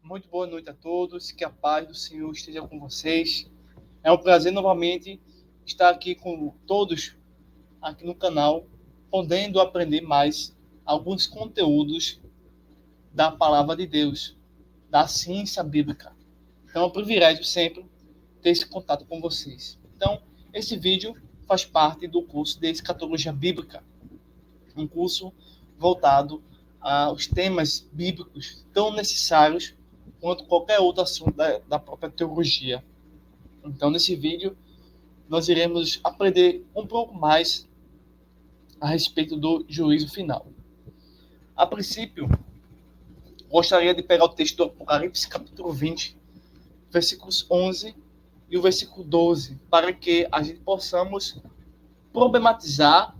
Muito boa noite a todos, que a paz do Senhor esteja com vocês. É um prazer novamente estar aqui com todos aqui no canal, podendo aprender mais alguns conteúdos da palavra de Deus, da ciência bíblica. Então é um privilégio sempre ter esse contato com vocês. Então, esse vídeo faz parte do curso de Escatologia Bíblica, um curso voltado aos temas bíblicos tão necessários quanto qualquer outro assunto da própria teologia. Então, nesse vídeo, nós iremos aprender um pouco mais a respeito do juízo final. A princípio, gostaria de pegar o texto do Apocalipse, capítulo 20, versículos 11 e o versículo 12, para que a gente possamos problematizar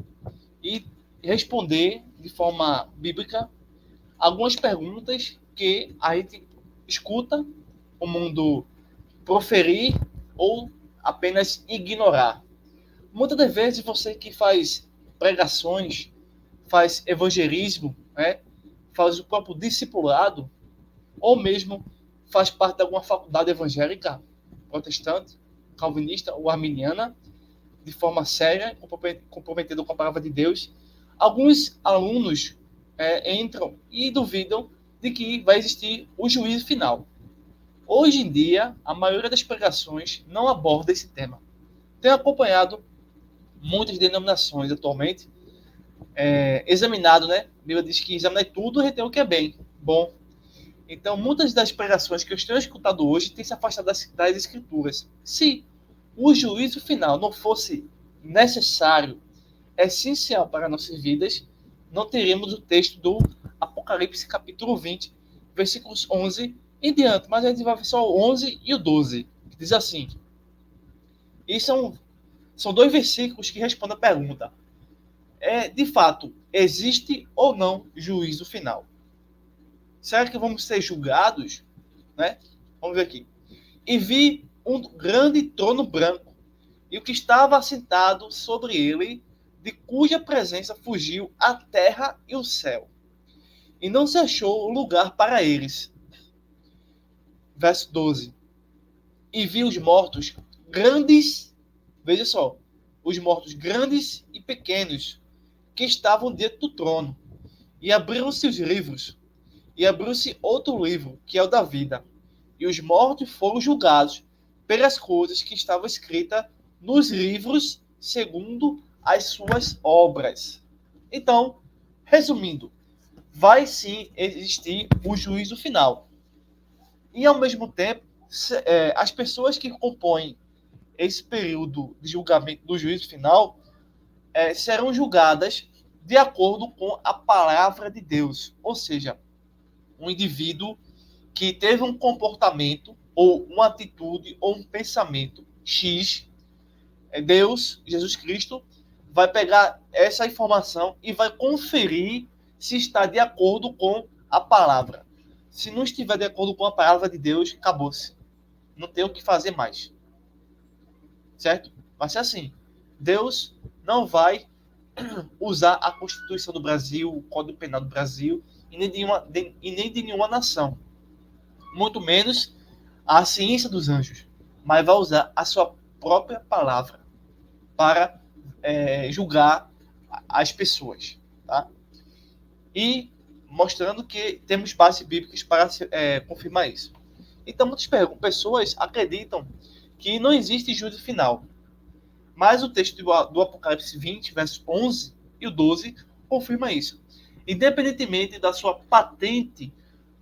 e responder de forma bíblica algumas perguntas que a gente escuta o mundo proferir ou apenas ignorar. Muitas das vezes você que faz pregações, faz evangelismo, né, faz o próprio discipulado, ou mesmo faz parte de alguma faculdade evangélica, protestante, calvinista ou arminiana, de forma séria, comprometida com a palavra de Deus, alguns alunos entram e duvidam de que vai existir o juízo final. Hoje em dia, a maioria das pregações não aborda esse tema. Tenho acompanhado muitas denominações atualmente, examinado, né? A Bíblia diz que examinar tudo e reter o que é bem, bom. Então, muitas das pregações que eu tenho escutado hoje têm se afastado das Escrituras. Se o juízo final não fosse necessário, essencial para nossas vidas, não teríamos o texto do Apocalipse capítulo 20, versículos 11 e diante. Mas a gente vai ver só o 11 e o 12, que diz assim. E são dois versículos que respondem a pergunta. De fato, existe ou não juízo final? Será que vamos ser julgados? Né? Vamos ver aqui. E vi um grande trono branco, e o que estava assentado sobre ele, de cuja presença fugiu a terra e o céu. E não se achou lugar para eles. Verso 12. E vi os mortos grandes, veja só, os mortos grandes e pequenos, que estavam diante do trono. E abriram-se os livros. E abriu-se outro livro, que é o da vida. E os mortos foram julgados pelas coisas que estavam escritas nos livros segundo as suas obras. Então, resumindo, vai sim existir o juízo final. E, ao mesmo tempo, as pessoas que compõem esse período de julgamento do juízo final serão julgadas de acordo com a palavra de Deus. Ou seja, um indivíduo que teve um comportamento ou uma atitude ou um pensamento X, Deus, Jesus Cristo, vai pegar essa informação e vai conferir se está de acordo com a palavra. Se não estiver de acordo com a palavra de Deus, acabou-se. Não tem o que fazer mais. Certo? Vai ser assim. Deus não vai usar a Constituição do Brasil, o Código Penal do Brasil e nem de nenhuma nação. Muito menos a ciência dos anjos. Mas vai usar a sua própria palavra para julgar as pessoas. Tá? E mostrando que temos bases bíblicas para confirmar isso. Então, muitas pessoas acreditam que não existe juízo final. Mas o texto do Apocalipse 20, versos 11 e o 12, confirma isso. Independentemente da sua patente,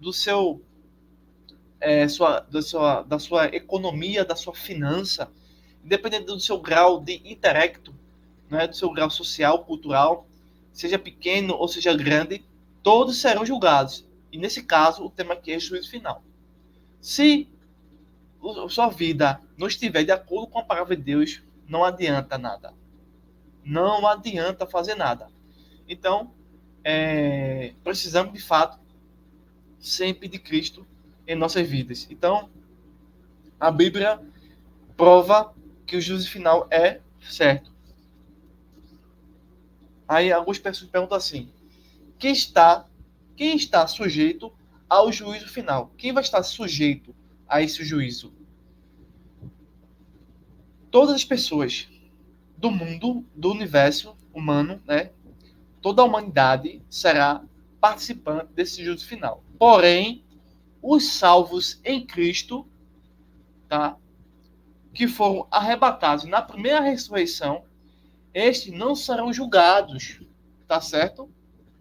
do seu, da sua economia, da sua finança, independente do seu grau de intelecto, né, do seu grau social, cultural, seja pequeno ou seja grande, todos serão julgados. E nesse caso, o tema aqui é juízo final. Se a sua vida não estiver de acordo com a palavra de Deus, não adianta nada. Não adianta fazer nada. Então, precisamos, de fato, sempre de Cristo em nossas vidas. Então, a Bíblia prova que o juízo final é certo. Aí algumas pessoas perguntam assim, quem está sujeito ao juízo final. Quem vai estar sujeito a esse juízo? Todas as pessoas do mundo, do universo humano, né? Toda a humanidade será participante desse juízo final. Porém, os salvos em Cristo, tá? Que foram arrebatados na primeira ressurreição, estes não serão julgados, tá certo?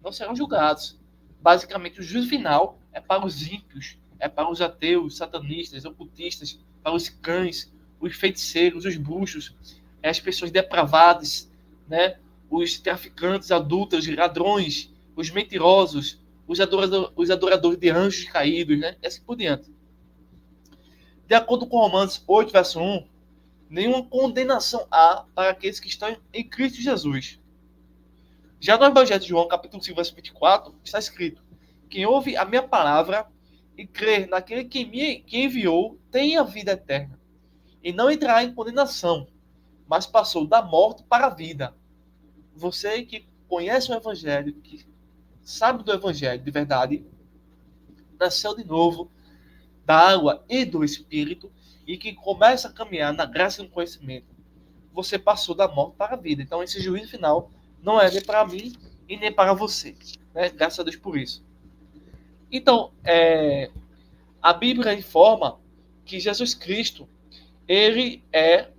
Não serão julgados. Basicamente, o juízo final é para os ímpios, é para os ateus, satanistas, ocultistas, para os cães, os feiticeiros, os bruxos, as pessoas depravadas, né? Os traficantes, adúlteros, ladrões, os mentirosos, os adoradores de anjos caídos, né? E assim por diante. De acordo com Romanos 8, verso 1, nenhuma condenação há para aqueles que estão em Cristo Jesus. Já no Evangelho de João, capítulo 5, verso 24, está escrito: quem ouve a minha palavra e crer naquele que me enviou tem a vida eterna, e não entrará em condenação, mas passou da morte para a vida. Você que conhece o Evangelho, que sabe do Evangelho de verdade, nasceu de novo da água e do Espírito, e que começa a caminhar na graça e no conhecimento, você passou da morte para a vida. Então, esse juízo final não é nem para mim e nem para você. Né? Graças a Deus por isso. Então, a Bíblia informa que Jesus Cristo, ele é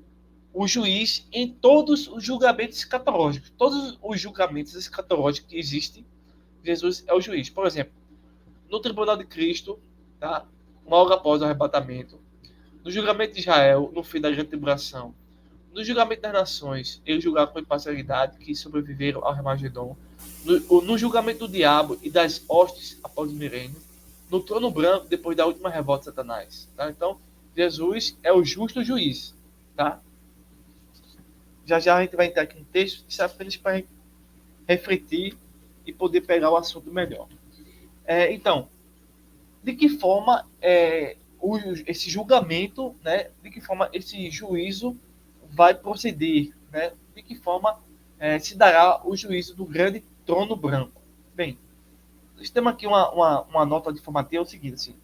o juiz em todos os julgamentos escatológicos. Todos os julgamentos escatológicos que existem, Jesus é o juiz. Por exemplo, no tribunal de Cristo, tá? Logo após o arrebatamento, no julgamento de Israel, no fim da grande tribulação, no julgamento das nações, eles julgaram com imparcialidade que sobreviveram ao Armagedon. No julgamento do diabo e das hostes após o milênio. No trono branco, depois da última revolta de Satanás. Tá? Então, Jesus é o justo juiz. Tá? Já já a gente vai entrar aqui no texto, isso é apenas para refletir e poder pegar o assunto melhor. Então, de que forma esse julgamento, né, de que forma esse juízo vai proceder, né? De que forma se dará o juízo do grande trono branco. Bem, nós temos aqui uma nota de formateio, é o seguinte, assim,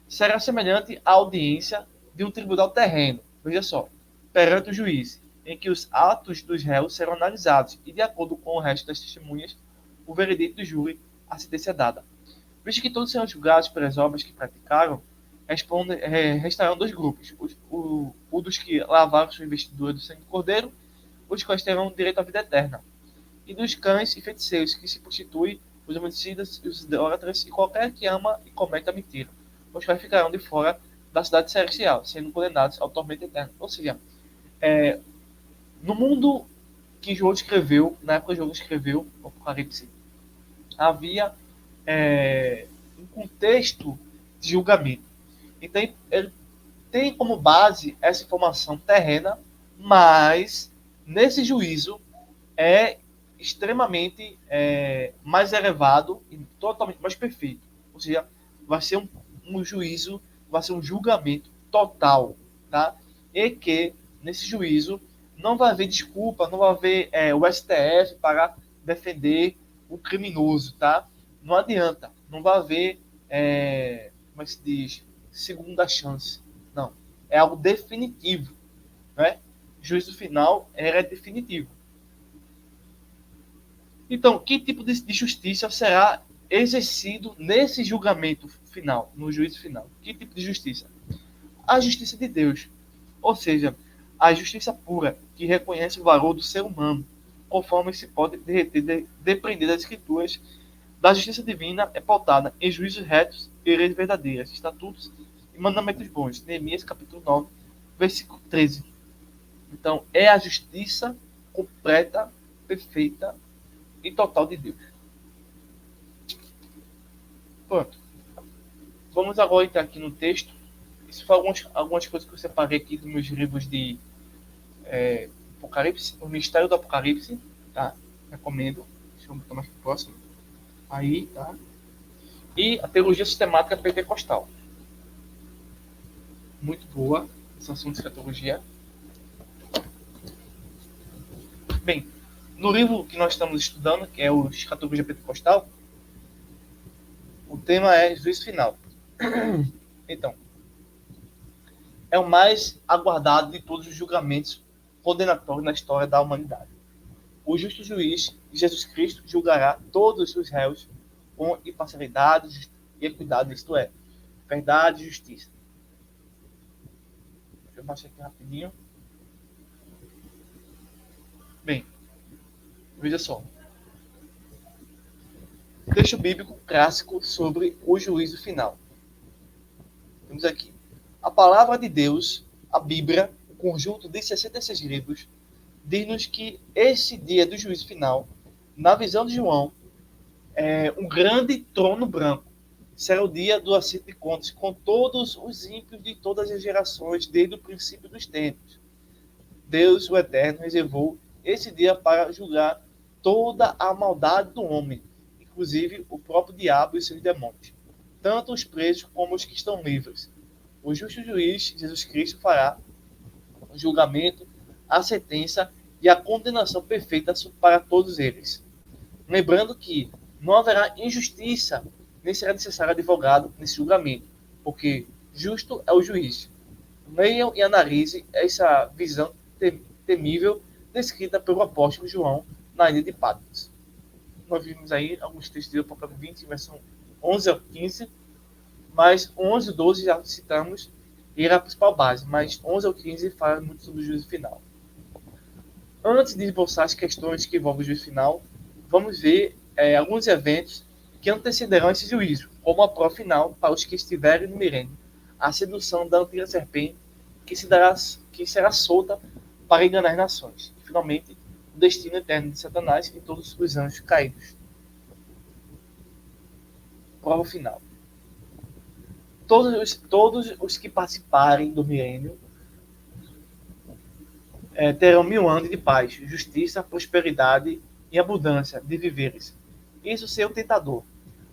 será semelhante à audiência de um tribunal terreno, veja só, perante o juiz, em que os atos dos réus serão analisados e, de acordo com o resto das testemunhas, o veredito do júri, a sentença dada. Visto que todos serão julgados pelas obras que praticaram, restarão dois grupos. O dos que lavaram sua investidura do sangue do cordeiro, os quais terão direito à vida eterna. E dos cães e feiticeiros que se prostituem, os homicidas, os idólatras e qualquer que ama e cometa mentira, os quais ficarão de fora da cidade celestial, sendo condenados ao tormento eterno. Ou seja, no mundo que João escreveu, na época que João escreveu o Apocalipse, havia um contexto de julgamento. Então, ele tem como base essa informação terrena, mas nesse juízo é extremamente mais elevado e totalmente mais perfeito. Ou seja, vai ser um juízo, vai ser um julgamento total, tá? E que nesse juízo não vai haver desculpa, não vai haver o STF para defender o criminoso, tá? Não adianta, não vai haver, como é que se diz, segunda chance. Não, é algo definitivo, né? O juízo final é definitivo. Então, que tipo de justiça será exercido nesse julgamento final, no juízo final? Que tipo de justiça? A justiça de Deus, ou seja, a justiça pura, que reconhece o valor do ser humano, conforme se pode depender das escrituras. Da justiça divina é pautada em juízos retos e leis verdadeiras, estatutos e mandamentos bons. Neemias capítulo 9, versículo 13. Então, é a justiça completa, perfeita e total de Deus. Pronto. Vamos agora entrar aqui no texto. Isso foram algumas coisas que eu separei aqui dos meus livros de Apocalipse, o Mistério do Apocalipse, tá? Recomendo. Deixa eu botar mais pro próximo. Aí, tá? E a Teologia Sistemática Pentecostal. Muito boa, esse assunto de escatologia. Bem, no livro que nós estamos estudando, que é o Escatologia Pentecostal, O tema é juízo final. Então, é o mais aguardado de todos os julgamentos condenatórios na história da humanidade. O justo juiz, Jesus Cristo, julgará todos os réus com imparcialidade e equidade, isto é, verdade e justiça. Deixa eu baixar aqui rapidinho. Bem, veja só. Texto bíblico clássico sobre o juízo final. Temos aqui. A palavra de Deus, a Bíblia, o conjunto de 66 livros, diz-nos que esse dia do juízo final, na visão de João, é um grande trono branco. Será o dia do acerto de contas com todos os ímpios de todas as gerações, desde o princípio dos tempos. Deus, o Eterno, reservou esse dia para julgar toda a maldade do homem, inclusive o próprio diabo e seus demônios, tanto os presos como os que estão livres. O justo juiz, Jesus Cristo, fará o julgamento, a sentença e a condenação perfeita para todos eles. Lembrando que não haverá injustiça, nem será necessário advogado nesse julgamento, porque justo é o juiz. Leiam e analisem essa visão temível descrita pelo apóstolo João na ilha de Patmos. Nós vimos aí alguns textos do Apocalipse 20, versão 11 ao 15, mas 11 e 12 já citamos, e era a principal base, mas 11 ao 15 fala muito sobre o juízo final. Antes de esboçar as questões que envolvem o juízo final, vamos ver alguns eventos que antecederão esse juízo, como a prova final para os que estiverem no milênio, a sedução da antiga serpente que será solta para enganar as nações. E, finalmente, o destino eterno de Satanás e todos os anjos caídos. Prova final. Todos os que participarem do milênio terão 1000 anos de paz, justiça, prosperidade e abundância de viveres. Isso ser o tentador.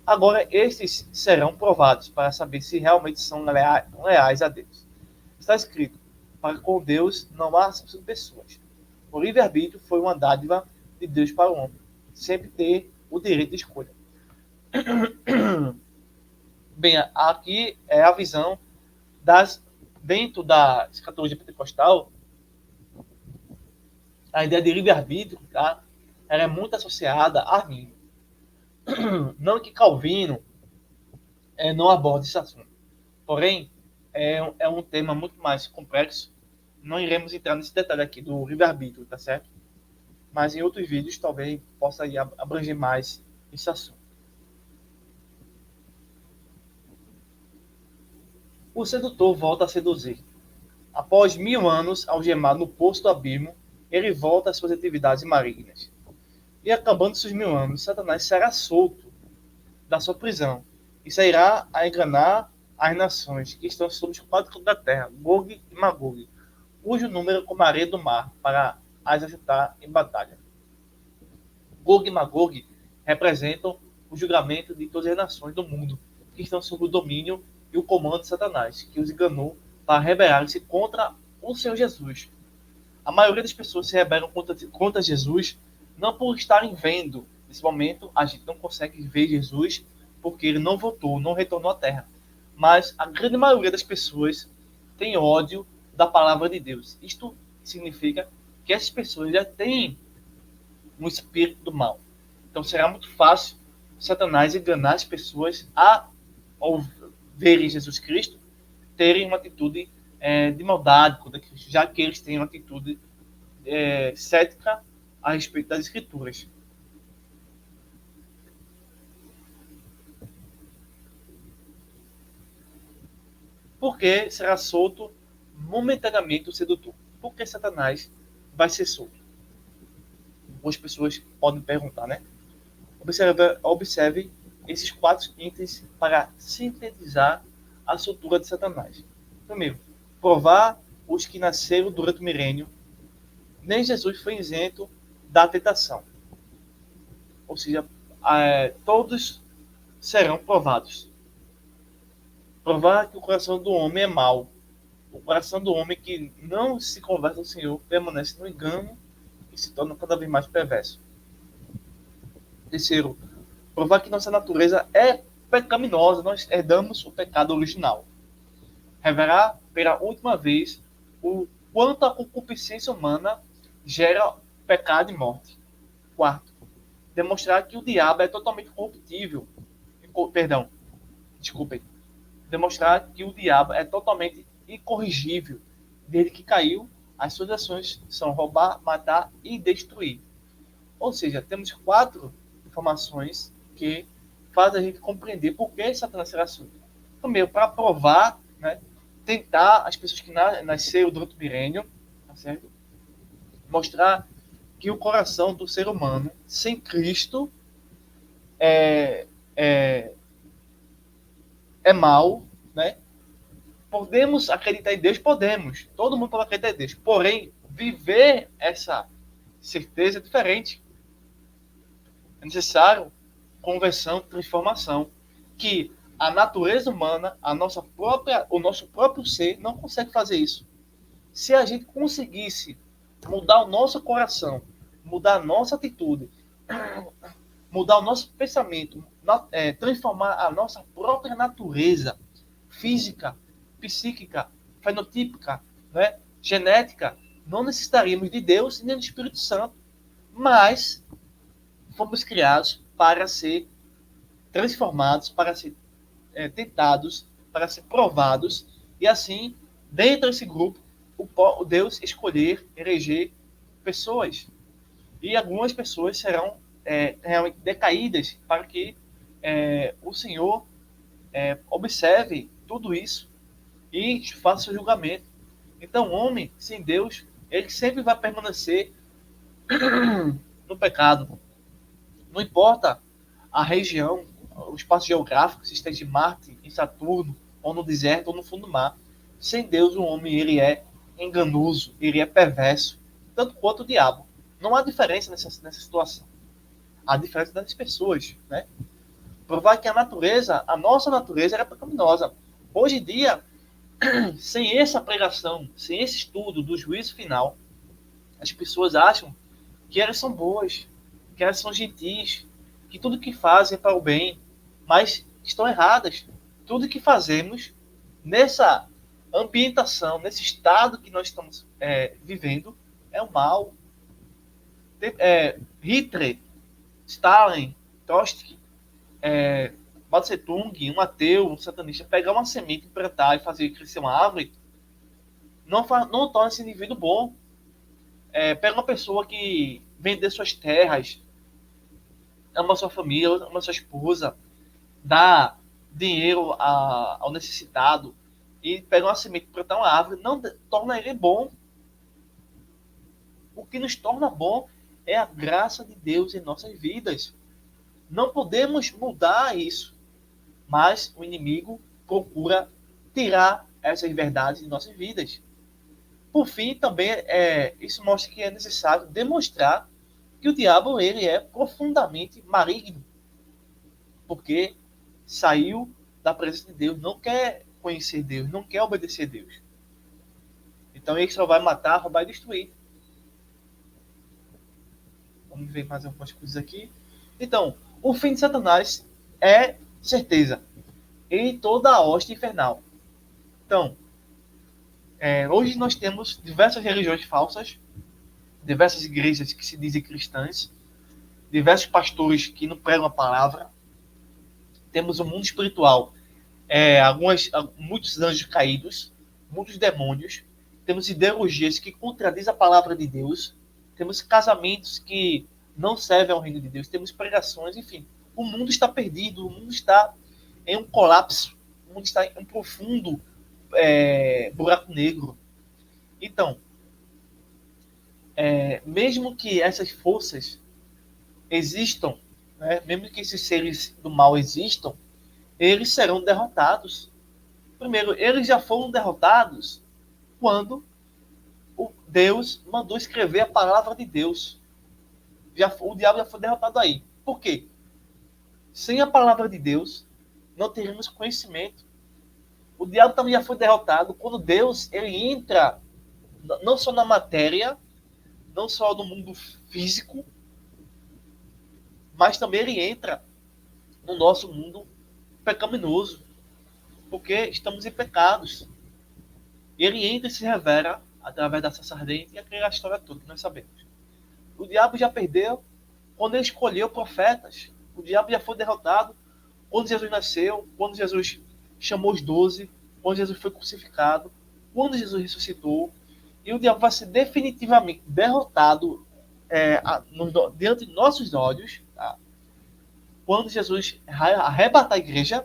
Agora, estes serão provados para saber se realmente são leais a Deus. Está escrito, para com Deus não há acepção de pessoas. O livre-arbítrio foi uma dádiva de Deus para o homem. Sempre ter o direito de escolha. Bem, aqui é a visão dentro da escatologia pentecostal, a ideia de livre-arbítrio, tá? Ela é muito associada a Arminio. Não que Calvino não aborde esse assunto. Porém, é um tema muito mais complexo. Não iremos entrar nesse detalhe aqui do livre-arbítrio, tá certo? Mas em outros vídeos talvez possa abranger mais esse assunto. O sedutor volta a seduzir. Após 1000 anos algemado no poço do abismo, ele volta às suas atividades malignas. E acabando seus 1000 anos, Satanás será solto da sua prisão e sairá a enganar as nações que estão sob os 4 cantos da terra, Gog e Magog, cujo número é como a areia do mar, para as ajudar em batalha. Gog e Magog representam o julgamento de todas as nações do mundo que estão sob o domínio e o comando de Satanás, que os enganou para rebelar-se contra o Senhor Jesus. A maioria das pessoas se rebelam contra Jesus não por estarem vendo. Nesse momento, a gente não consegue ver Jesus porque ele não voltou, não retornou à terra. Mas a grande maioria das pessoas tem ódio da palavra de Deus. Isto significa que essas pessoas já têm um espírito do mal. Então será muito fácil Satanás enganar as pessoas ao verem Jesus Cristo, terem uma atitude de maldade contra Cristo, já que eles têm uma atitude cética a respeito das Escrituras. Por que será solto momentaneamente o sedutor? Por que Satanás vai ser solto? Algumas pessoas podem perguntar, né? Observe esses 4 itens para sintetizar a soltura de Satanás. Primeiro, provar os que nasceram durante o milênio. Nem Jesus foi isento da tentação. Ou seja, todos serão provados. Provar que o coração do homem é mau. O coração do homem que não se converte ao Senhor permanece no engano e se torna cada vez mais perverso. Terceiro, provar que nossa natureza é pecaminosa, nós herdamos o pecado original. Revelar pela última vez o quanto a concupiscência humana gera pecado e morte. Quarto, demonstrar que o diabo é totalmente corruptível. Perdão, desculpem. Demonstrar que o diabo é totalmente incorrigível. Desde que caiu, as suas ações são roubar, matar e destruir. Ou seja, temos 4 informações que fazem a gente compreender por que Satanás será assunto. Primeiro, para provar, né, tentar as pessoas que nasceram durante o milênio, tá certo? Mostrar que o coração do ser humano, sem Cristo, é mau, né? Podemos acreditar em Deus? Podemos. Todo mundo pode acreditar em Deus. Porém, viver essa certeza é diferente. É necessário conversão, transformação, que a natureza humana, o nosso próprio ser, não consegue fazer isso. Se a gente conseguisse mudar o nosso coração, mudar a nossa atitude, mudar o nosso pensamento, transformar a nossa própria natureza física, psíquica, fenotípica, né, genética, não necessitaríamos de Deus nem do Espírito Santo, mas fomos criados para ser transformados, para ser tentados, para ser provados, e assim, dentro desse grupo, o Deus escolher, eleger pessoas. E algumas pessoas serão realmente decaídas para que o Senhor observe tudo isso e faça o julgamento. Então, o homem sem Deus, ele sempre vai permanecer no pecado. Não importa a região, o espaço geográfico, se esteja em Marte, em Saturno, ou no deserto, ou no fundo do mar. Sem Deus, o homem ele é enganoso, ele é perverso, tanto quanto o diabo. Não há diferença nessa situação. Há diferença das pessoas, né? Provar que a nossa natureza era pecaminosa. Hoje em dia, sem essa pregação, sem esse estudo do juízo final, as pessoas acham que elas são boas, que elas são gentis, que tudo que fazem é para o bem, mas estão erradas. Tudo que fazemos nessa ambientação, nesse estado que nós estamos vivendo, é o mal. Hitler, Stalin, Trotsky, Mao Tse Tung, um ateu, um satanista, pegar uma semente, plantar e fazer crescer uma árvore, não torna esse indivíduo bom. Pega uma pessoa que vender suas terras, ama sua família, ama sua esposa, dá dinheiro ao necessitado e pega uma semente para plantar uma árvore, não torna ele bom. O que nos torna bom é a graça de Deus em nossas vidas. Não podemos mudar isso, mas o inimigo procura tirar essas verdades de nossas vidas. Por fim, também isso mostra que é necessário demonstrar que o diabo ele é profundamente maligno, porque saiu da presença de Deus, não quer conhecer Deus, não quer obedecer a Deus. Então ele só vai matar, roubar e destruir. Vamos ver mais algumas coisas aqui. Então, o fim de Satanás é certeza. E toda a hoste infernal. Então, hoje nós temos diversas religiões falsas, diversas igrejas que se dizem cristãs, diversos pastores que não pregam a palavra. Temos o mundo espiritual, muitos anjos caídos, muitos demônios. Temos ideologias que contradizem a palavra de Deus. Temos casamentos que não servem ao reino de Deus. Temos pregações, enfim. O mundo está perdido, o mundo está em um colapso, o mundo está em um profundo buraco negro. Então, mesmo que essas forças existam, né, mesmo que esses seres do mal existam, eles serão derrotados. Primeiro, eles já foram derrotados quando Deus mandou escrever a palavra de Deus. O diabo já foi derrotado aí. Por quê? Sem a palavra de Deus, não teremos conhecimento. O diabo também já foi derrotado quando Deus ele entra não só na matéria, não só no mundo físico, mas também ele entra no nosso mundo pecaminoso, porque estamos em pecados. E ele entra e se revela através da sarça ardente e aquela história toda que nós sabemos. O diabo já perdeu quando ele escolheu profetas. O diabo já foi derrotado quando Jesus nasceu, quando Jesus chamou os 12, quando Jesus foi crucificado, quando Jesus ressuscitou. E o diabo vai ser definitivamente derrotado diante de nossos olhos, tá? Quando Jesus arrebatar a igreja,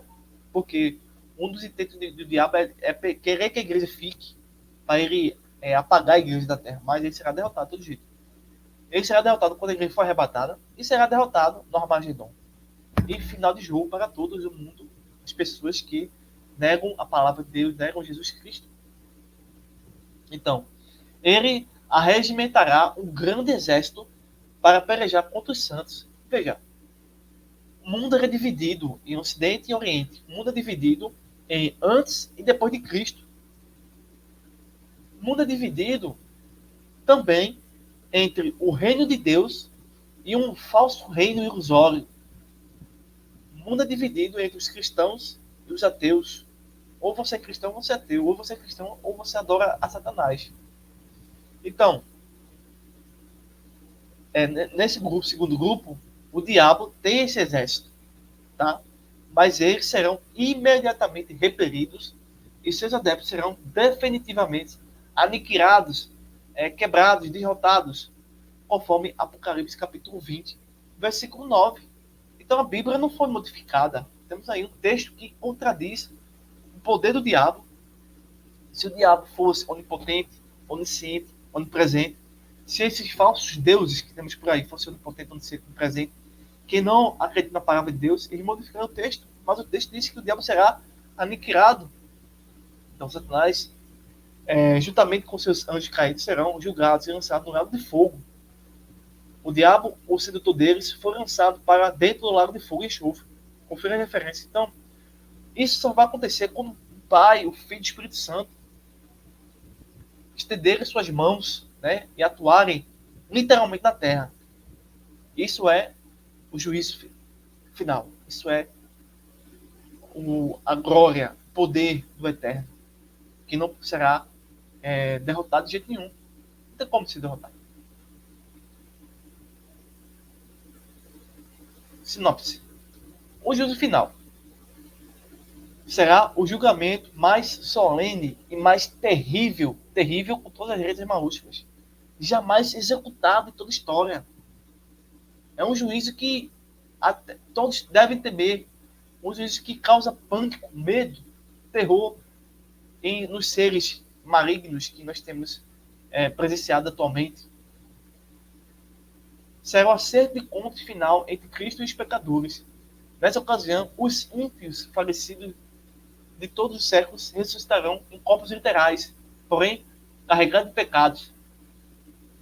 porque um dos intentos do diabo é querer que a igreja fique, para ele apagar a igreja da terra, mas ele será derrotado de todo jeito. Ele será derrotado quando a igreja for arrebatada e será derrotado no Armagedon. E final de jogo para todos o mundo, as pessoas que negam a palavra de Deus, negam Jesus Cristo. Então, ele arregimentará um grande exército para pelejar contra os santos. Veja, o mundo era dividido em Ocidente e Oriente. O mundo é dividido em antes e depois de Cristo. O mundo é dividido também entre o reino de Deus e um falso reino ilusório. O mundo é dividido entre os cristãos e os ateus. Ou você é cristão ou você é ateu. Ou você é cristão ou você adora a Satanás. Então, nesse grupo, segundo grupo, o diabo tem esse exército, tá? Mas eles serão imediatamente repelidos e seus adeptos serão definitivamente aniquilados, quebrados, derrotados, conforme Apocalipse capítulo 20, versículo 9. Então a Bíblia não foi modificada. Temos aí um texto que contradiz o poder do diabo. Se o diabo fosse onipotente, onisciente, onipresente, se esses falsos deuses que temos por aí fossem onipotentes, oniscientes, onipresentes, que não acreditam na palavra de Deus, eles modificaram o texto. Mas o texto diz que o diabo será aniquilado. Então Satanás, juntamente com seus anjos caídos, serão julgados e lançados no lago de fogo. O diabo, o sedutor deles, foi lançado para dentro do lago de fogo e enxofre. Confira a referência. Então, isso só vai acontecer quando o Pai, o Filho e o Espírito Santo estenderem suas mãos, né, e atuarem literalmente na terra. Isso é o juízo final. Isso é a glória, o poder do Eterno, que não será derrotado de jeito nenhum. Não tem como se derrotar. Sinopse. O juízo final será o julgamento mais solene e mais terrível, terrível com todas as letras maiúsculas, jamais executado em toda a história. É um juízo que todos devem temer, um juízo que causa pânico, medo, terror nos seres malignos que nós temos presenciado atualmente. Será o acerto de contas final entre Cristo e os pecadores. Nessa ocasião, os ímpios falecidos de todos os séculos ressuscitarão em corpos literais, porém carregados de pecados.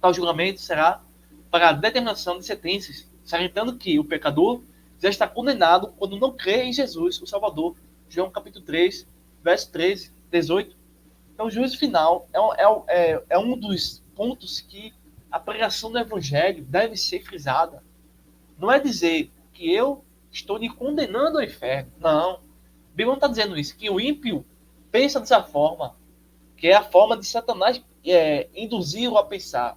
Tal julgamento será para a determinação de sentenças, salientando que o pecador já está condenado quando não crê em Jesus, o Salvador. João capítulo 3, verso 13, 18. Então, o juízo final é um dos pontos que a pregação do Evangelho deve ser frisada. Não é dizer que eu estou lhe condenando ao inferno. Não. A Bíblia não está dizendo isso. Que o ímpio pensa dessa forma, que é a forma de Satanás induzir-o a pensar.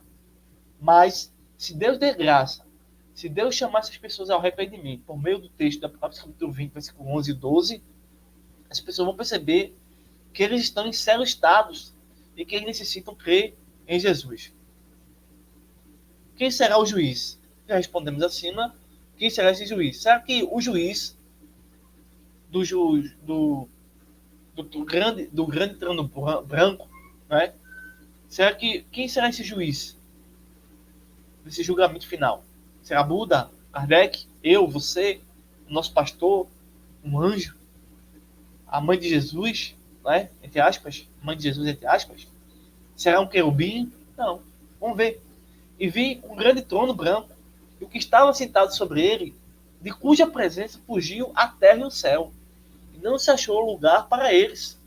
Mas, se Deus der graça, se Deus chamar essas pessoas ao arrependimento, por meio do texto do Apocalipse capítulo 20, versículo 11 e 12, as pessoas vão perceber que eles estão em sérios estados e que eles necessitam crer em Jesus. Quem será o juiz? Já respondemos acima. Quem será esse juiz? Será que o juiz do grande trono branco, né? Será que quem será esse juiz desse julgamento final? Será Buda, Kardec, eu, você, o nosso pastor, um anjo, a mãe de Jesus, né? Entre aspas, mãe de Jesus, entre aspas? Será um querubim? Não. Vamos ver. E vi um grande trono branco, e o que estava sentado sobre ele, de cuja presença fugiu a terra e o céu, e não se achou lugar para eles.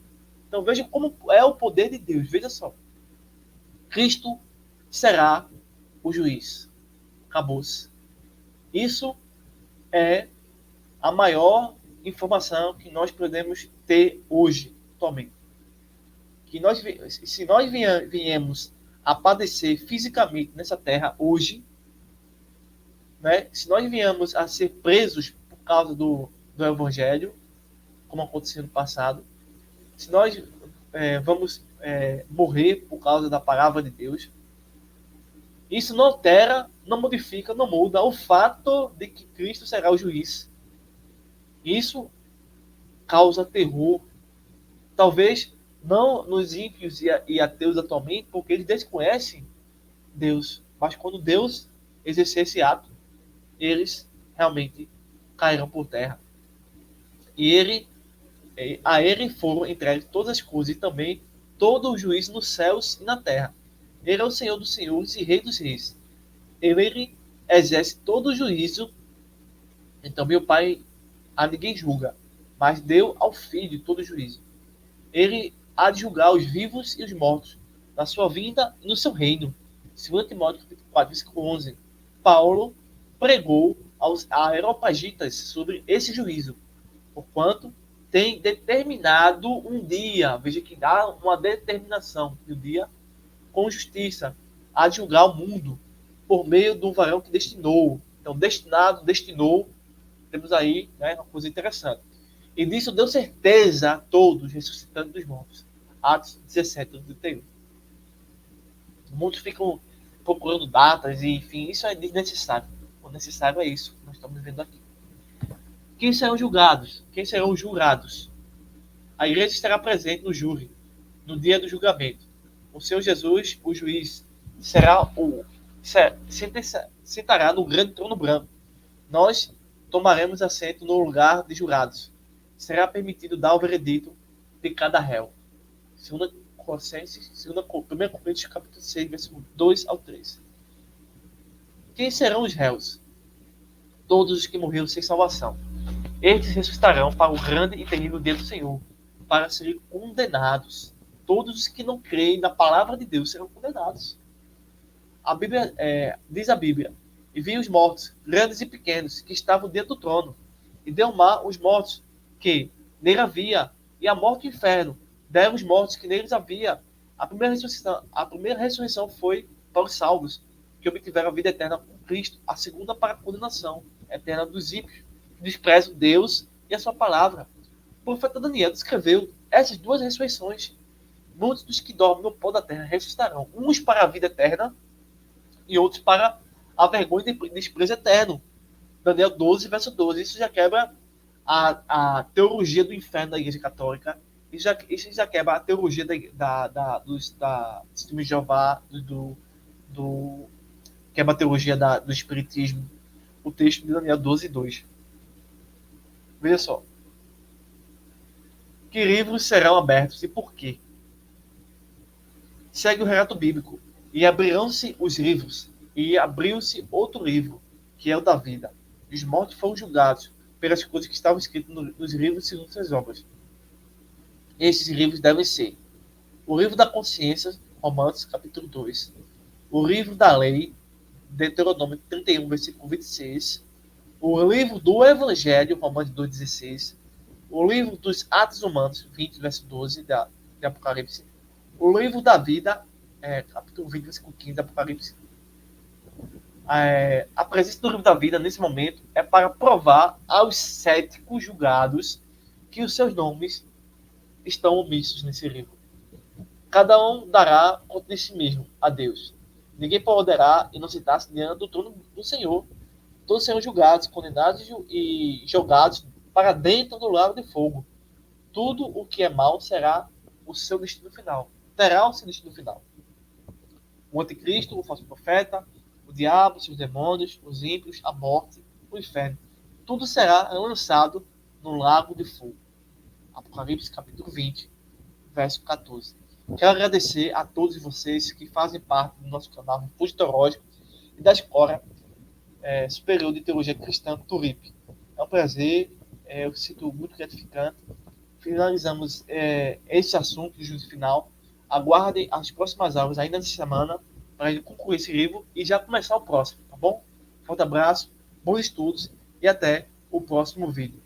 Então veja como é o poder de Deus. Veja só. Cristo será o juiz. Acabou-se. Isso é a maior informação que nós podemos ter hoje, atualmente. Que se nós viemos a padecer fisicamente nessa terra hoje, né, se nós viemos a ser presos por causa do Evangelho, como aconteceu no passado, se nós vamos morrer por causa da palavra de Deus, isso não altera, não modifica, não muda o fato de que Cristo será o juiz. Isso causa terror. Talvez não nos ímpios e ateus atualmente, porque eles desconhecem Deus. Mas quando Deus exercer esse ato, eles realmente cairão por terra. E a ele foram entregues todas as coisas e também todo o juízo nos céus e na terra. Ele é o Senhor dos senhores e Rei dos reis. Ele exerce todo o juízo. Então, meu Pai a ninguém julga, mas deu ao Filho todo o juízo. Ele há de julgar os vivos e os mortos, na sua vinda e no seu reino. 2 Timóteo 4, versículo 11. Paulo pregou aos Areopagitas sobre esse juízo, porquanto tem determinado um dia, veja que dá uma determinação de um dia, com justiça, a julgar o mundo, por meio de um varão que destinou. Então, destinou, temos aí, né, uma coisa interessante. E disso deu certeza a todos, ressuscitando dos mortos. Atos 17, 31. Muitos ficam procurando datas, e enfim, isso é desnecessário. O necessário é isso que nós estamos vendo aqui. Quem serão julgados? Quem serão os jurados? A igreja estará presente no júri, no dia do julgamento. O Senhor Jesus, o juiz, sentará no grande trono branco. Nós tomaremos assento no lugar de jurados. Será permitido dar o veredito de cada réu. 1 Coríntios, capítulo 6, versículo 2 ao 3. Quem serão os réus? Todos os que morreram sem salvação. Estes ressuscitarão para o grande e terrível dia do Senhor, para serem condenados. Todos os que não creem na palavra de Deus serão condenados. A Bíblia, diz a Bíblia, e vi os mortos, grandes e pequenos, que estavam dentro do trono, e deu mar os mortos que nele havia, e a morte e o inferno deram os mortos que neles havia. A primeira ressurreição foi para os salvos, que obtiveram a vida eterna com Cristo, a segunda para a condenação eterna dos ímpios, que desprezam Deus e a sua palavra. O profeta Daniel descreveu essas duas ressurreições. Muitos dos que dormem no pó da terra ressuscitarão, uns para a vida eterna e outros para a vergonha e desprezo eterno. Daniel 12, verso 12. Isso já quebra a teologia do inferno da Igreja Católica. Isso já quebra a teologia dos testemunhos de Jeová, quebra a teologia do Espiritismo. O texto de Daniel 12, 2. Veja só. Que livros serão abertos e por quê? Segue o relato bíblico. E abrirão-se os livros, e abriu-se outro livro, que é o da vida. E os mortos foram julgados pelas coisas que estavam escritas nos livros segundo suas obras. Esses livros devem ser o livro da consciência, Romanos capítulo 2, o livro da lei, Deuteronômio 31, versículo 26, o livro do Evangelho, Romanos 2,16, o livro dos Atos Humanos, 20, verso 12, de Apocalipse, o livro da vida, capítulo 20, versículo 15, de Apocalipse. A presença do livro da vida, nesse momento, é para provar aos céticos julgados que os seus nomes estão omissos nesse livro. Cada um dará conta de si mesmo a Deus. Ninguém poderá inocentar-se diante do trono do Senhor. Todos serão julgados, condenados e jogados para dentro do lago de fogo. Tudo o que é mal será o seu destino final. Terá o seu destino final. O anticristo, o falso profeta, o diabo, seus demônios, os ímpios, a morte, o inferno. Tudo será lançado no lago de fogo. Apocalipse capítulo 20, verso 14. Quero agradecer a todos vocês que fazem parte do nosso canal Refúgio Teológico e da Escola Superior de Teologia Cristã Turip. É um prazer, eu sinto muito gratificante. Finalizamos esse assunto de juízo final. Aguardem as próximas aulas ainda nessa semana para ele concluir esse livro e já começar o próximo, tá bom? Forte abraço, bons estudos e até o próximo vídeo.